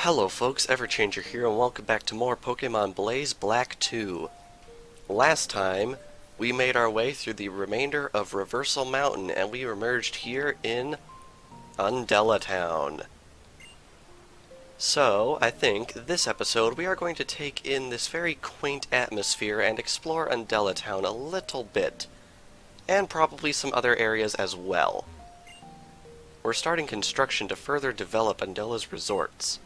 Hello folks, Everchanger here, and welcome back to more Pokemon Blaze Black 2. Last time, we made our way through the remainder of Reversal Mountain, and we emerged here in Undella Town. So, I think, this episode we are going to take in this very quaint atmosphere and explore Undella Town a little bit, and probably some other areas as well. We're starting construction to further develop Undella's resorts.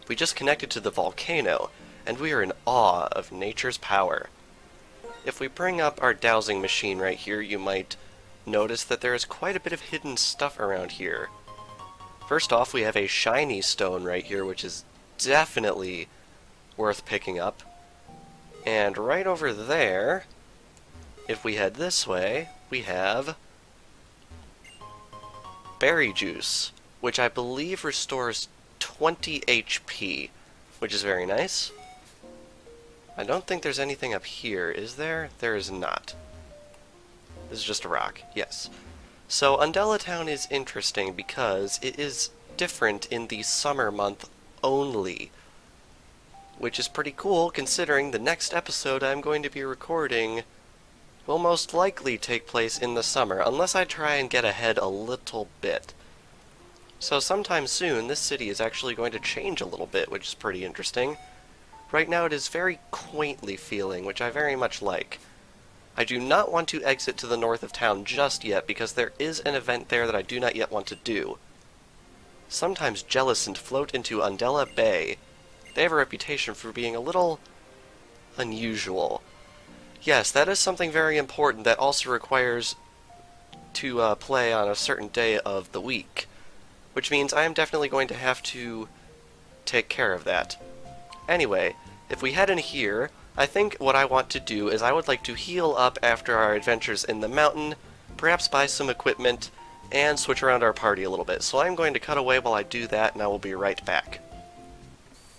We just connected to the volcano, and we are in awe of nature's power. If we bring up our dowsing machine right here, you might notice that there is quite a bit of hidden stuff around here. First off, we have a shiny stone right here, which is definitely worth picking up. And right over there, if we head this way, we have berry juice, which I believe restores 20 HP, which is very nice. I don't think there's anything up here, is there? There is not. This is just a rock, yes. So Undella Town is interesting because it is different in the summer month only, which is pretty cool considering the next episode I'm going to be recording will most likely take place in the summer, unless I try and get ahead a little bit. So sometime soon, this city is actually going to change a little bit, which is pretty interesting. Right now it is very quaintly feeling, which I very much like. I do not want to exit to the north of town just yet, because there is an event there that I do not yet want to do. Sometimes Jellicent float into Undella Bay. They have a reputation for being a little unusual. Yes, that is something very important that also requires to play on a certain day of the week, which means I am definitely going to have to take care of that. Anyway, if we head in here, I think what I want to do is I would like to heal up after our adventures in the mountain, perhaps buy some equipment, and switch around our party a little bit. So I'm going to cut away while I do that, and I will be right back.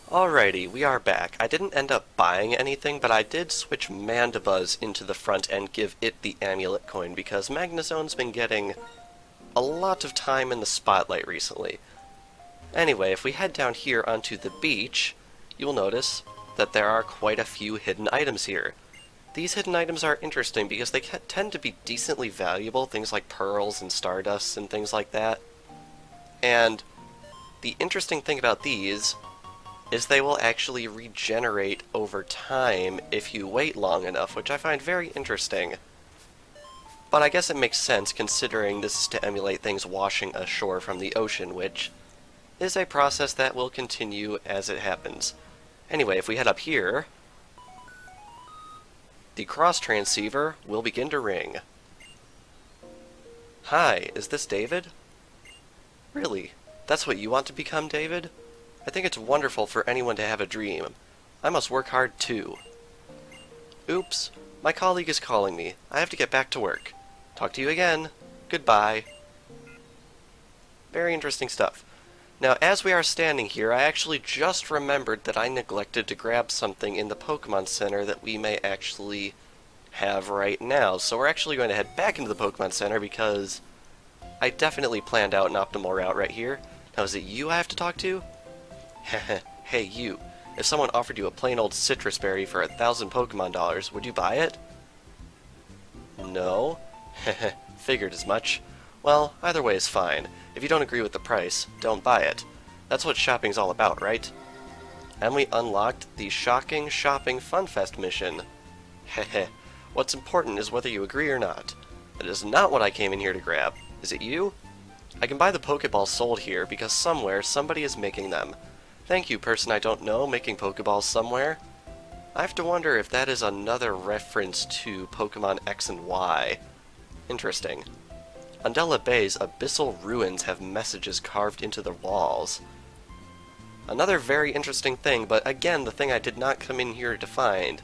Alrighty, we are back. I didn't end up buying anything, but I did switch Mandibuzz into the front and give it the amulet coin, because Magnezone's been getting a lot of time in the spotlight recently. Anyway, if we head down here onto the beach, you will notice that there are quite a few hidden items here. These hidden items are interesting because they tend to be decently valuable, things like pearls and stardust and things like that. And the interesting thing about these is they will actually regenerate over time if you wait long enough, which I find very interesting. But I guess it makes sense considering this is to emulate things washing ashore from the ocean, which is a process that will continue as it happens. Anyway, if we head up here, the cross transceiver will begin to ring. Hi, is this David? Really? That's what you want to become, David? I think it's wonderful for anyone to have a dream. I must work hard too. Oops, my colleague is calling me. I have to get back to work. Talk to you again. Goodbye. Very interesting stuff. Now, as we are standing here, I actually just remembered that I neglected to grab something in the Pokemon Center that we may actually have right now. So we're actually going to head back into the Pokemon Center because I definitely planned out an optimal route right here. Now, is it you I have to talk to? Hey, you. If someone offered you a plain old citrus berry for 1,000 Pokemon dollars, would you buy it? No? Figured as much. Well, either way is fine. If you don't agree with the price, don't buy it. That's what shopping's all about, right? And we unlocked the Shocking Shopping Funfest mission. Heh. What's important is whether you agree or not. That is not what I came in here to grab. Is it you? I can buy the Pokeballs sold here because somewhere somebody is making them. Thank you, person I don't know, making Pokeballs somewhere. I have to wonder if that is another reference to Pokemon X and Y. Interesting. Undella Bay's abyssal ruins have messages carved into the walls. Another very interesting thing, but again, the thing I did not come in here to find.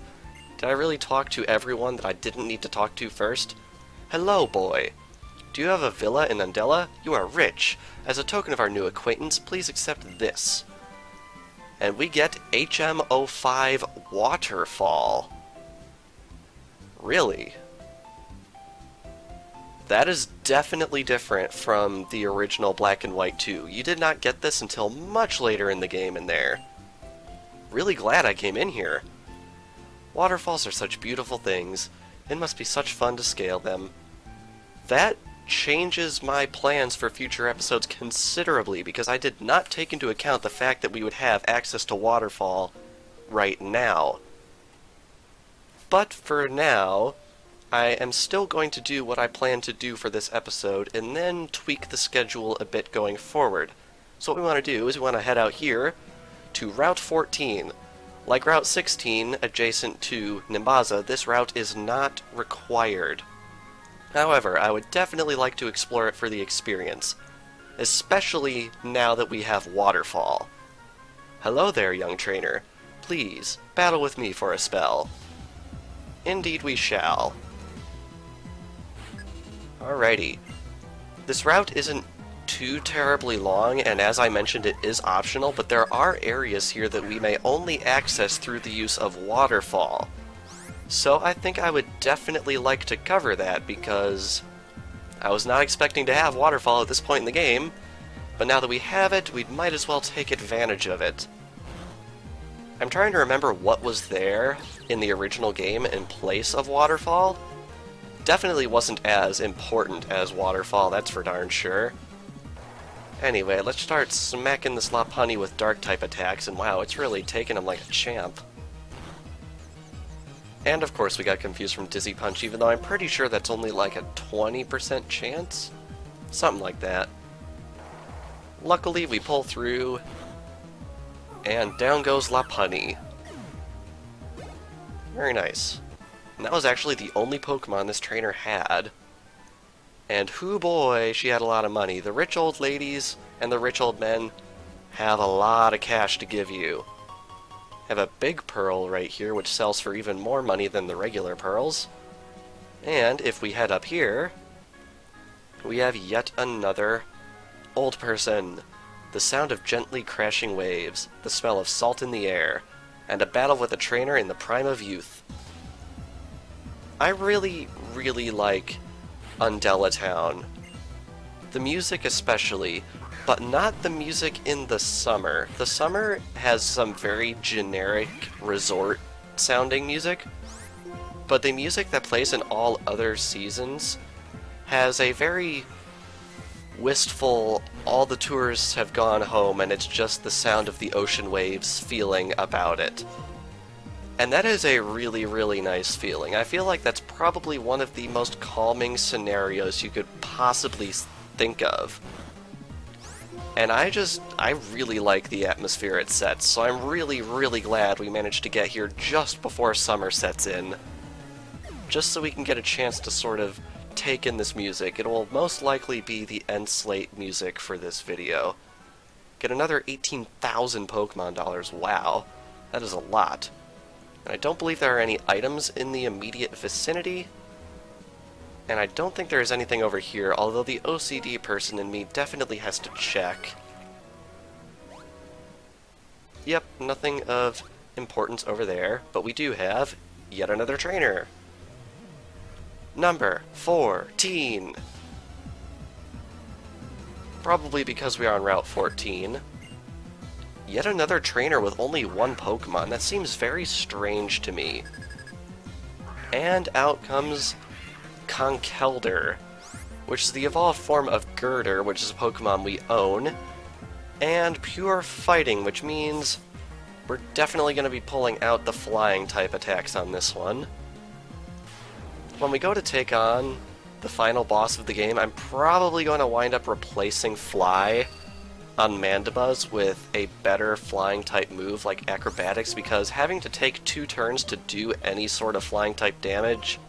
Did I really talk to everyone that I didn't need to talk to first? Hello, boy. Do you have a villa in Undella? You are rich. As a token of our new acquaintance, please accept this. And we get HM05 Waterfall. Really? That is definitely different from the original Black and White 2. You did not get this until much later in the game in there. Really glad I came in here. Waterfalls are such beautiful things. It must be such fun to scale them. That changes my plans for future episodes considerably, because I did not take into account the fact that we would have access to Waterfall right now. But for now, I am still going to do what I plan to do for this episode, and then tweak the schedule a bit going forward. So what we want to do is we want to head out here to Route 14. Like Route 16, adjacent to Nimbaza, this route is not required. However, I would definitely like to explore it for the experience, especially now that we have Waterfall. Hello there, young trainer. Please, battle with me for a spell. Indeed we shall. Alrighty. This route isn't too terribly long, and as I mentioned, it is optional, but there are areas here that we may only access through the use of Waterfall. So I think I would definitely like to cover that, because I was not expecting to have Waterfall at this point in the game, but now that we have it, we might as well take advantage of it. I'm trying to remember what was there in the original game in place of Waterfall. Definitely wasn't as important as Waterfall, that's for darn sure. Anyway, let's start smacking this Lopunny with Dark-type attacks, and wow, it's really taking him like a champ. And of course we got confused from Dizzy Punch, even though I'm pretty sure that's only like a 20% chance? Something like that. Luckily we pull through, and down goes Lopunny. Very nice. And that was actually the only Pokemon this trainer had. And hoo boy, she had a lot of money. The rich old ladies and the rich old men have a lot of cash to give you. Have a big pearl right here, which sells for even more money than the regular pearls. And if we head up here, we have yet another old person. The sound of gently crashing waves, the smell of salt in the air, and a battle with a trainer in the prime of youth. I really, really like Undella Town. The music especially, but not the music in the summer. The summer has some very generic resort-sounding music, but the music that plays in all other seasons has a very wistful, all the tourists have gone home and it's just the sound of the ocean waves feeling about it. And that is a really, really nice feeling. I feel like that's probably one of the most calming scenarios you could possibly think of. And I really like the atmosphere it sets, so I'm really, really glad we managed to get here just before summer sets in. Just so we can get a chance to sort of take in this music. It will most likely be the end slate music for this video. Get another 18,000 Pokemon dollars, wow. That is a lot. And I don't believe there are any items in the immediate vicinity. And I don't think there is anything over here, although the OCD person in me definitely has to check. Yep, nothing of importance over there, but we do have yet another trainer. Number 14. Probably because we are on Route 14. Yet another trainer with only one Pokemon. That seems very strange to me. And out comes Conkeldurr, which is the evolved form of Girder, which is a Pokemon we own, and Pure Fighting, which means we're definitely going to be pulling out the flying type attacks on this one. When we go to take on the final boss of the game, I'm probably going to wind up replacing Fly on Mandibuzz with a better flying type move like Acrobatics, because having to take 2 turns to do any sort of flying type damage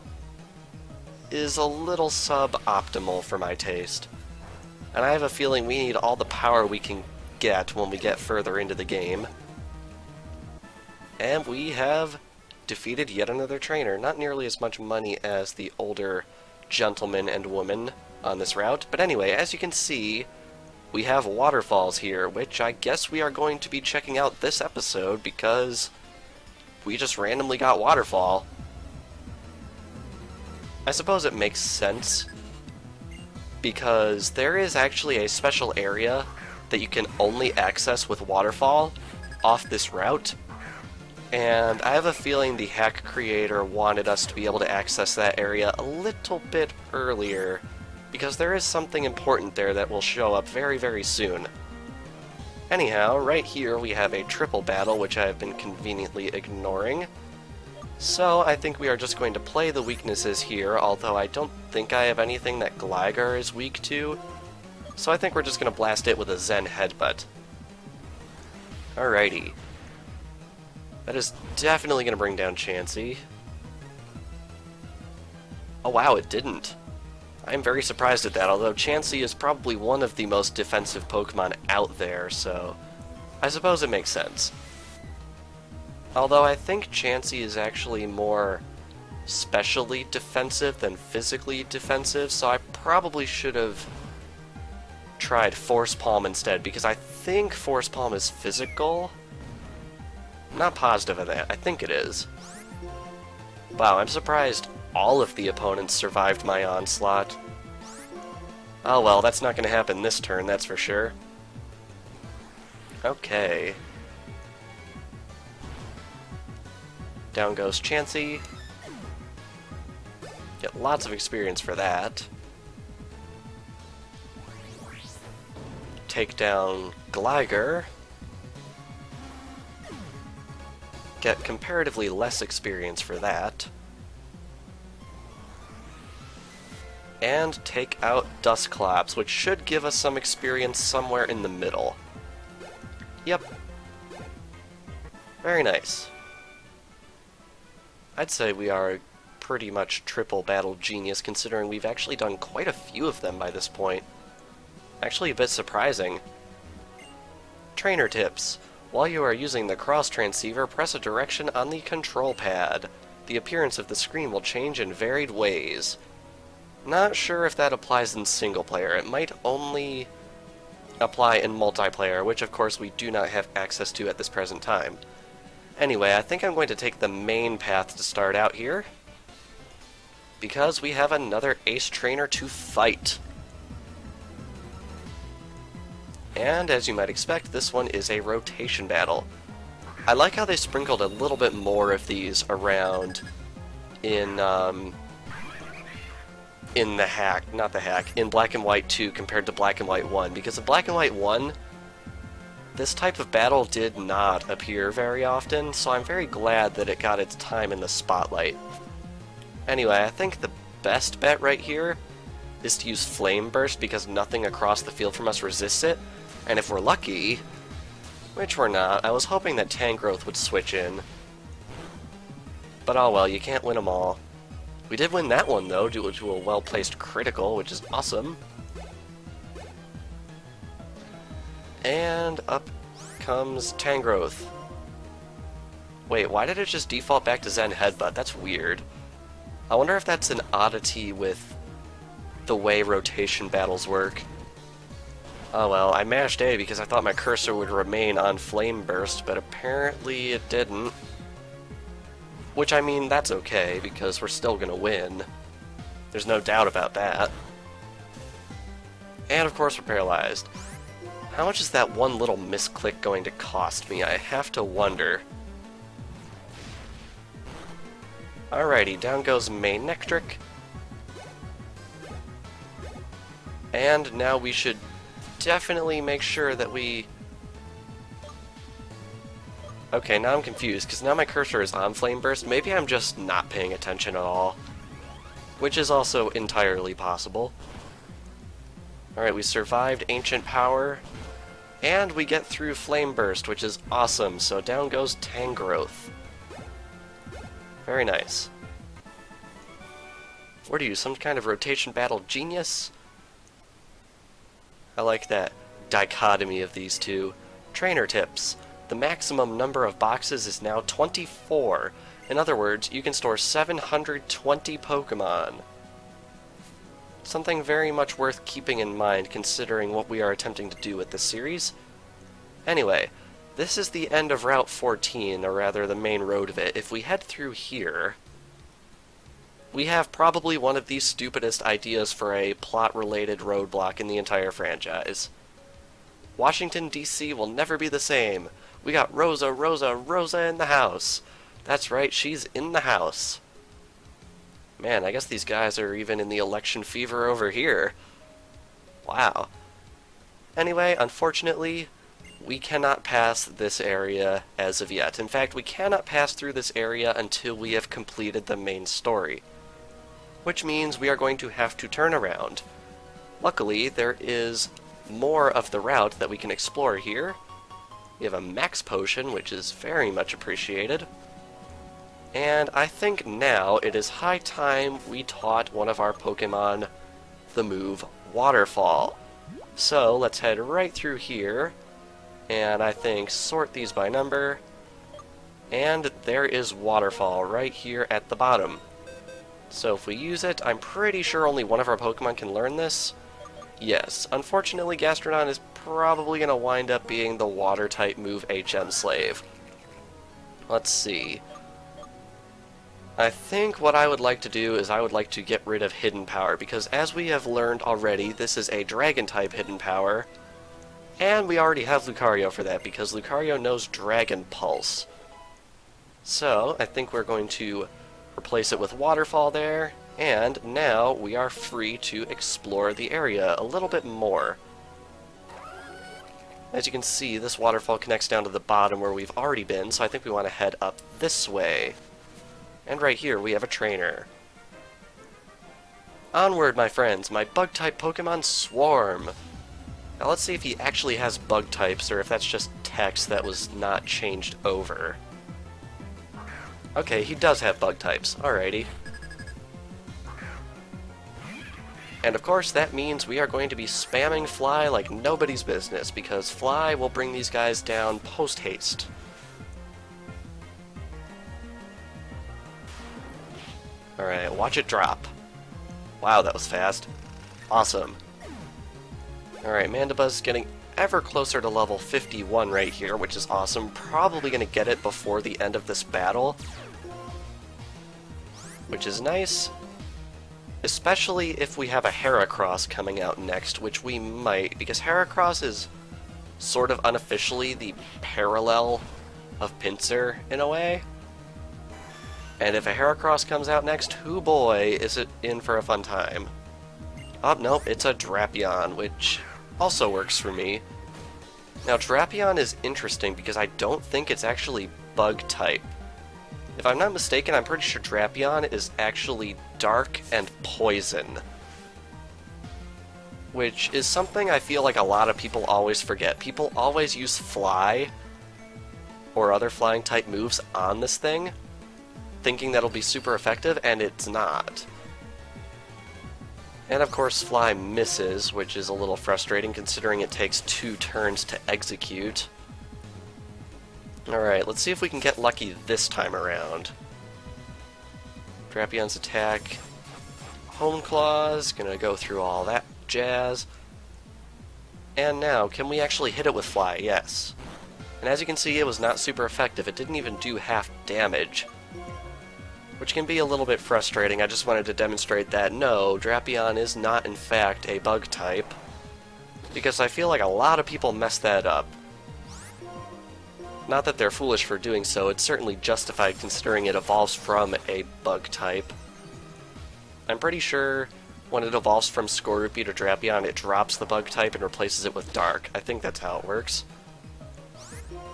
is a little suboptimal for my taste. And I have a feeling we need all the power we can get when we get further into the game. And we have defeated yet another trainer. Not nearly as much money as the older gentleman and woman on this route, but anyway, as you can see, we have waterfalls here, which I guess we are going to be checking out this episode because we just randomly got Waterfall. I suppose it makes sense because there is actually a special area that you can only access with Waterfall off this route, and I have a feeling the hack creator wanted us to be able to access that area a little bit earlier, because there is something important there that will show up very, very soon. Anyhow, right here we have a triple battle, which I have been conveniently ignoring. So I think we are just going to play the weaknesses here, although I don't think I have anything that Gligar is weak to. So I think we're just going to blast it with a Zen Headbutt. Alrighty. That is definitely going to bring down Chansey. Oh wow, it didn't. I'm very surprised at that, although Chansey is probably one of the most defensive Pokemon out there, so I suppose it makes sense. Although I think Chansey is actually more specially defensive than physically defensive, so I probably should have tried Force Palm instead, because I think Force Palm is physical. I'm not positive of that. I think it is. Wow, I'm surprised all of the opponents survived my onslaught. Oh well, that's not going to happen this turn, that's for sure. Okay. Down goes Chansey. Get lots of experience for that. Take down Gligar. Get comparatively less experience for that. And take out Dusclops, which should give us some experience somewhere in the middle. Yep. Very nice. I'd say we are pretty much triple battle genius, considering we've actually done quite a few of them by this point. Actually a bit surprising. Trainer tips. While you are using the cross transceiver, press a direction on the control pad. The appearance of the screen will change in varied ways. Not sure if that applies in single player. It might only apply in multiplayer, which of course we do not have access to at this present time. Anyway, I think I'm going to take the main path to start out here, because we have another ace trainer to fight. And as you might expect, this one is a rotation battle. I like how they sprinkled a little bit more of these around in the hack, not the hack, in Black and White 2 compared to Black and White 1, because in Black and White 1, this type of battle did not appear very often, so I'm very glad that it got its time in the spotlight. Anyway, I think the best bet right here is to use Flame Burst, because nothing across the field from us resists it, and if we're lucky, which we're not, I was hoping that Tangrowth would switch in. But oh well, you can't win them all. We did win that one, though, due to a well-placed critical, which is awesome. And up comes Tangrowth. Wait, why did it just default back to Zen Headbutt? That's weird. I wonder if that's an oddity with the way rotation battles work. Oh well, I mashed A because I thought my cursor would remain on Flame Burst, but apparently it didn't. Which, I mean, that's okay, because we're still gonna win. There's no doubt about that. And of course we're paralyzed. How much is that one little misclick going to cost me? I have to wonder. Alrighty, down goes Manectric. And now we should definitely make sure that we... Okay, now I'm confused, because now my cursor is on Flame Burst. Maybe I'm just not paying attention at all. Which is also entirely possible. Alright, we survived Ancient Power. And we get through Flame Burst, which is awesome. So down goes Tangrowth. Very nice. What are you, some kind of rotation battle genius? I like that dichotomy of these two. Trainer tips. The maximum number of boxes is now 24. In other words, you can store 720 Pokemon. Something very much worth keeping in mind considering what we are attempting to do with this series. Anyway, this is the end of Route 14, or rather the main road of it. If we head through here, We have probably one of the stupidest ideas for a plot-related roadblock in the entire franchise. Washington, D.C. will never be the same. We got Rosa, Rosa, Rosa in the house. That's right, she's in the house. Man, I guess these guys are even in the election fever over here. Wow. Anyway, unfortunately, we cannot pass this area as of yet. In fact, we cannot pass through this area until we have completed the main story, which means we are going to have to turn around. Luckily, there is more of the route that we can explore here. We have a max potion, which is very much appreciated. And I think now it is high time we taught one of our Pokémon the move Waterfall. So let's head right through here, and I think sort these by number, and there is Waterfall right here at the bottom. So if we use it, I'm pretty sure only one of our Pokemon can learn this. Yes, unfortunately Gastrodon is probably going to wind up being the Water-type move HM Slave. Let's see. I think what I would like to do is I would like to get rid of Hidden Power, because as we have learned already, this is a Dragon-type Hidden Power, and we already have Lucario for that, because Lucario knows Dragon Pulse. So, I think we're going to replace it with Waterfall there, and now we are free to explore the area a little bit more. As you can see, this waterfall connects down to the bottom where we've already been, so I think we want to head up this way. And right here we have a trainer. Onward, my friends, my bug-type Pokemon Swarm! Now let's see if he actually has bug types, or if that's just text that was not changed over. Okay, he does have bug types. Alrighty. And of course, that means we are going to be spamming Fly like nobody's business, because Fly will bring these guys down post-haste. Alright, watch it drop. Wow, that was fast. Awesome. Alright, Mandibu's getting ever closer to level 51 right here, which is awesome. Probably going to get it before the end of this battle, which is nice. Especially if we have a Heracross coming out next, which we might, because Heracross is sort of unofficially the parallel of Pinsir in a way. And if a Heracross comes out next, hoo boy, is it in for a fun time. Oh, nope, it's a Drapion, which also works for me. Now, Drapion is interesting because I don't think it's actually bug-type. If I'm not mistaken, I'm pretty sure Drapion is actually dark and poison, which is something I feel like a lot of people always forget. People always use Fly or other flying-type moves on this thing, thinking that'll be super effective, and it's not. And of course Fly misses, which is a little frustrating considering it takes 2 turns to execute. Alright, let's see if we can get lucky this time around. Drapion's attack. Hone Claws, gonna go through all that jazz. And now, can we actually hit it with Fly? Yes. And as you can see, it was not super effective. It didn't even do half damage, which can be a little bit frustrating. I just wanted to demonstrate that no, Drapion is not in fact a bug type, because I feel like a lot of people mess that up. Not that they're foolish for doing so, it's certainly justified considering it evolves from a bug type. I'm pretty sure when it evolves from Skorupi to Drapion, it drops the bug type and replaces it with Dark. I think that's how it works.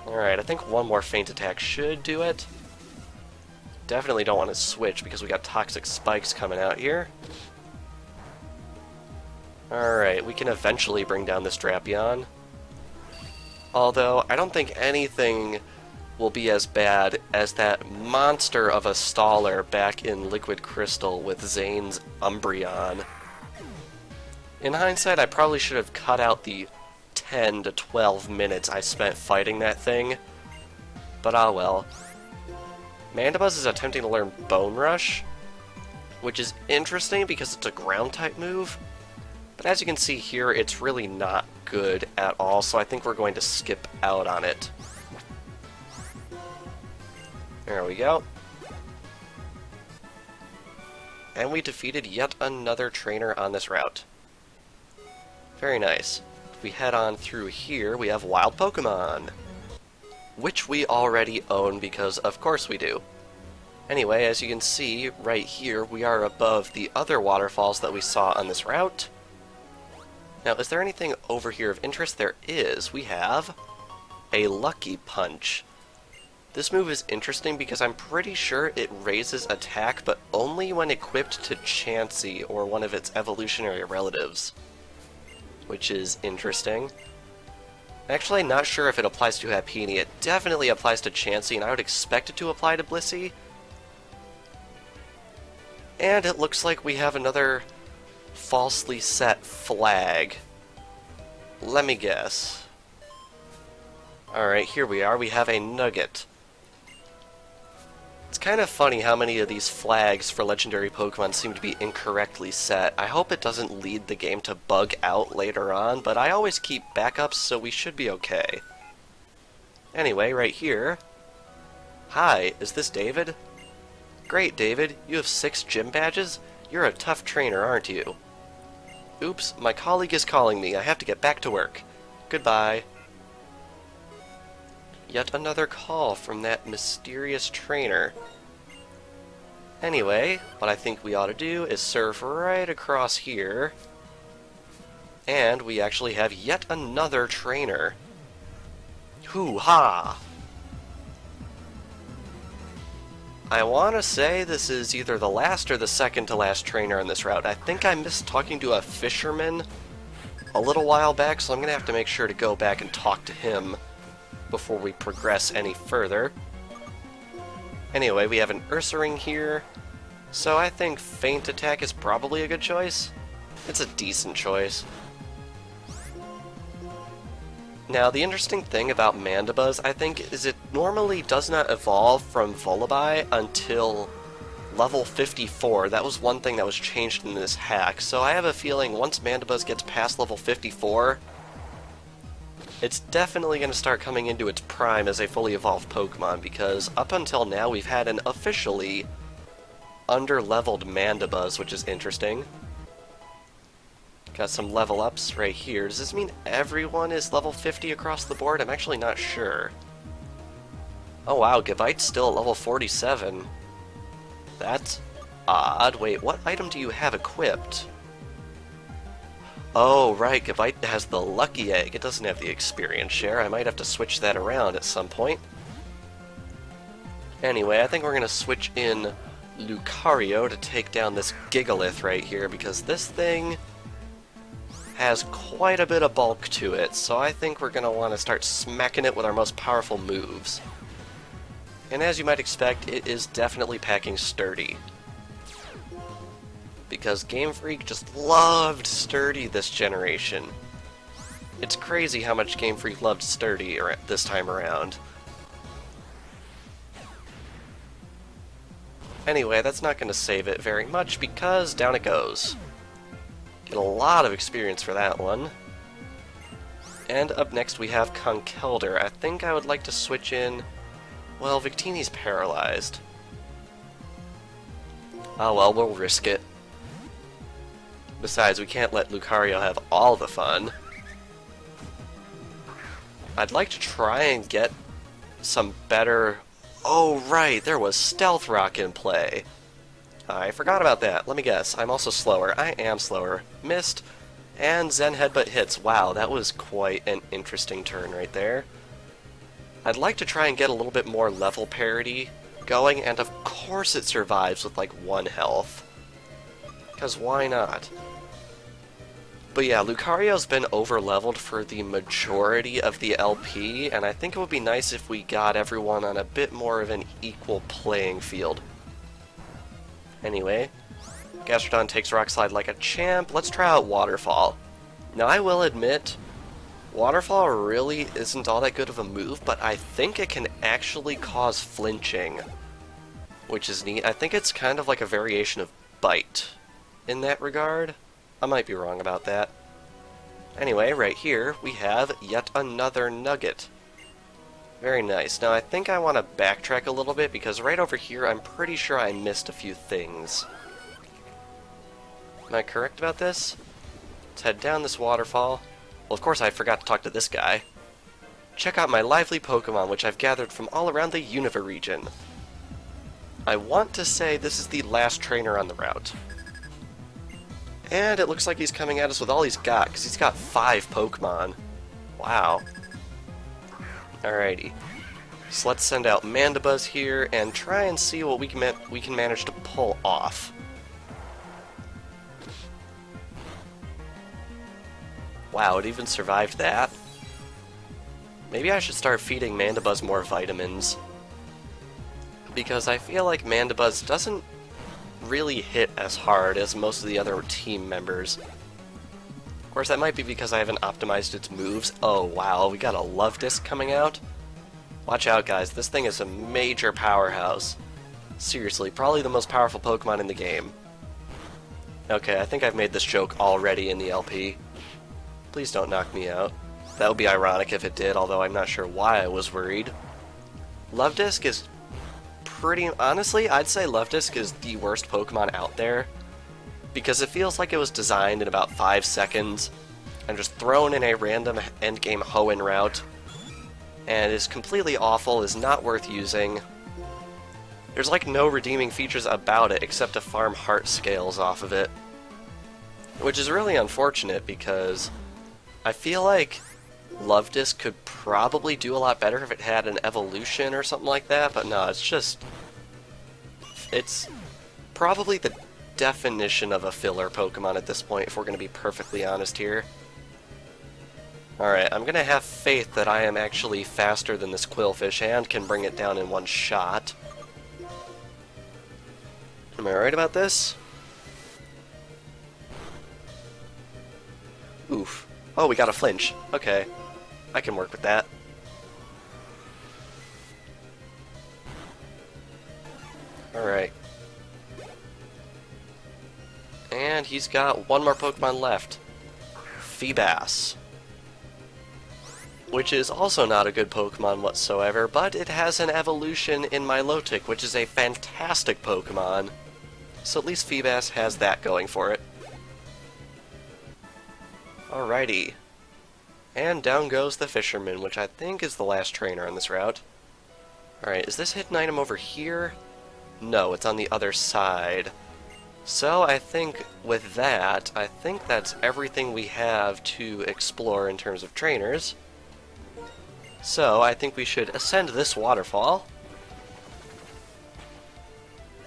Alright, I think one more Feint Attack should do it. Definitely don't want to switch because we got Toxic Spikes coming out here. Alright, we can eventually bring down this Drapion. Although, I don't think anything will be as bad as that monster of a Staller back in Liquid Crystal with Zane's Umbreon. In hindsight, I probably should have cut out the 10 to 12 minutes I spent fighting that thing, but ah well. Mandibuzz is attempting to learn Bone Rush, which is interesting because it's a ground-type move, but as you can see here, it's really not good at all, so I think we're going to skip out on it. There we go. and we defeated yet another trainer on this route. Very nice. If we head on through here, we have wild Pokémon, which we already own because of course we do. Anyway, as you can see, right here, we are above the other waterfalls that we saw on this route. Now, is there anything over here of interest? There is. We have a Lucky Punch. This move is interesting because I'm pretty sure it raises attack, but only when equipped to Chansey or one of its evolutionary relatives, which is interesting. Actually, not sure if it applies to Happiny. It definitely applies to Chansey, and I would expect it to apply to Blissey. And it looks like we have another falsely set flag. Let me guess. Alright, here we are. We have a Nugget. It's kind of funny how many of these flags for legendary Pokemon seem to be incorrectly set. I hope it doesn't lead the game to bug out later on, but I always keep backups, so we should be okay. Anyway, right here. Hi, is this David? Great, David. You have 6 gym badges? You're a tough trainer, aren't you? Oops, my colleague is calling me. I have to get back to work. Goodbye. Yet another call from that mysterious trainer. Anyway, what I think we ought to do is surf right across here. And we actually have yet another trainer. Hoo-ha! I want to say this is either the last or the second to last trainer on this route. I think I missed talking to a fisherman a little while back, so I'm going to have to make sure to go back and talk to him before we progress any further. Anyway, we have an Ursaring here, so I think Feint Attack is probably a good choice. It's a decent choice. Now, the interesting thing about Mandibuzz, I think, is it normally does not evolve from Vullaby until level 54. That was one thing that was changed in this hack, so I have a feeling once Mandibuzz gets past level 54, it's definitely going to start coming into its prime as a fully evolved Pokemon, because up until now we've had an officially under-leveled Mandibuzz, which is interesting. Got some level ups right here. Does this mean everyone is level 50 across the board? I'm actually not sure. Oh wow, Gavite's still at level 47. That's odd. Wait, what item do you have equipped? Oh right, Gavite has the Lucky Egg. It doesn't have the experience share. I might have to switch that around at some point. Anyway, I think we're going to switch in Lucario to take down this Gigalith right here, because this thing has quite a bit of bulk to it, so I think we're going to want to start smacking it with our most powerful moves. And as you might expect, it is definitely packing Sturdy, because Game Freak just loved Sturdy this generation. It's crazy how much Game Freak loved Sturdy this time around. Anyway, that's not going to save it very much, because down it goes. Get a lot of experience for that one. And up next we have Conkeldurr. I think I would like to switch in... Well, Victini's paralyzed. Oh well, we'll risk it. Besides, we can't let Lucario have all the fun. I'd like to try and get some better... Oh right, there was Stealth Rock in play. I forgot about that. Let me guess. I'm also slower. I am slower. Missed. And Zen Headbutt hits. Wow, that was quite an interesting turn right there. I'd like to try and get a little bit more level parity going, and of course it survives with like 1 health. Because why not? But yeah, Lucario's been over-leveled for the majority of the LP, and I think it would be nice if we got everyone on a bit more of an equal playing field. Anyway, Gastrodon takes Rock Slide like a champ. Let's try out Waterfall. Now, I will admit, Waterfall really isn't all that good of a move, but I think it can actually cause flinching, which is neat. I think it's kind of like a variation of Bite in that regard. I might be wrong about that. Anyway, right here, we have yet another Nugget. Very nice. Now I think I want to backtrack a little bit, because right over here I'm pretty sure I missed a few things. Am I correct about this? Let's head down this waterfall. Well, of course I forgot to talk to this guy. Check out my lively Pokémon, which I've gathered from all around the Unova region. I want to say this is the last trainer on the route. And it looks like he's coming at us with all he's got, because he's got 5 Pokémon. Wow. Alrighty. So let's send out Mandibuzz here and try and see what we can manage to pull off. Wow, it even survived that. Maybe I should start feeding Mandibuzz more vitamins. Because I feel like Mandibuzz doesn't really hit as hard as most of the other team members. Of course, that might be because I haven't optimized its moves. Oh wow, we got a Love Disc coming out. Watch out, guys, this thing is a major powerhouse. Seriously, probably the most powerful Pokemon in the game. Okay, I think I've made this joke already in the LP. Please don't knock me out. That would be ironic if it did, although I'm not sure why I was worried. Love Disc is pretty... Honestly, I'd say Love Disc is the worst Pokemon out there, because it feels like it was designed in about 5 seconds, and just thrown in a random endgame Hoenn route, and is completely awful, is not worth using. There's like no redeeming features about it except to farm heart scales off of it, which is really unfortunate because I feel like Love Disc could probably do a lot better if it had an evolution or something like that, but no, it's probably the definition of a filler Pokemon at this point, if we're going to be perfectly honest here. Alright, I'm going to have faith that I am actually faster than this Quillfish and can bring it down in one shot. Am I right about this? Oof. Oh, we got a flinch. Okay. I can work with that. Alright. And he's got one more Pokemon left. Feebas. Which is also not a good Pokemon whatsoever, but it has an evolution in Milotic, which is a fantastic Pokemon. So at least Feebas has that going for it. Alrighty. And down goes the Fisherman, which I think is the last trainer on this route. Alright, is this hidden item over here? No, it's on the other side. So I think with that, I think that's everything we have to explore in terms of trainers. So I think we should ascend this waterfall,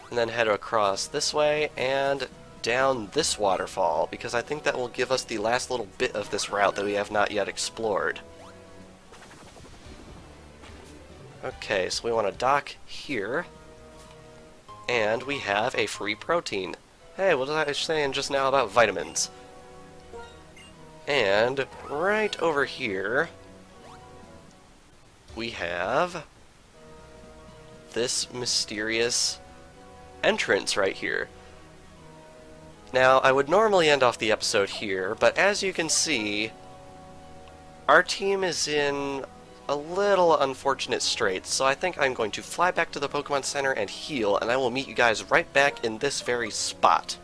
and then head across this way and down this waterfall, because I think that will give us the last little bit of this route that we have not yet explored. Okay, so we want to dock here, and we have a free protein. Hey, what was I saying just now about vitamins? And right over here, we have this mysterious entrance right here. Now, I would normally end off the episode here, but as you can see, our team is in a little unfortunate straits, so I think I'm going to fly back to the Pokemon Center and heal, and I will meet you guys right back in this very spot.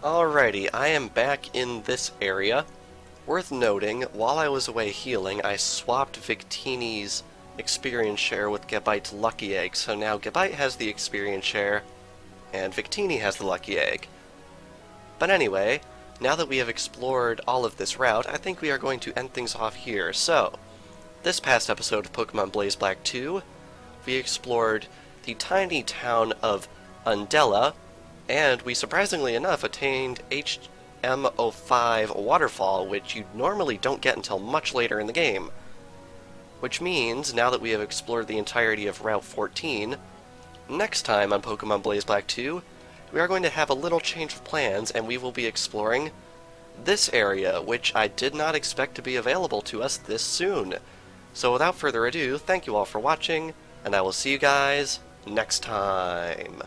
Alrighty, I am back in this area. Worth noting, while I was away healing, I swapped Victini's experience share with Gabite's Lucky Egg, so now Gabite has the experience share, and Victini has the Lucky Egg. But anyway, now that we have explored all of this route, I think we are going to end things off here. So, this past episode of Pokemon Blaze Black 2, we explored the tiny town of Undella, and we surprisingly enough attained HM05 Waterfall, which you normally don't get until much later in the game. Which means, now that we have explored the entirety of Route 14, next time on Pokemon Blaze Black 2, we are going to have a little change of plans, and we will be exploring this area, which I did not expect to be available to us this soon. So without further ado, thank you all for watching, and I will see you guys next time.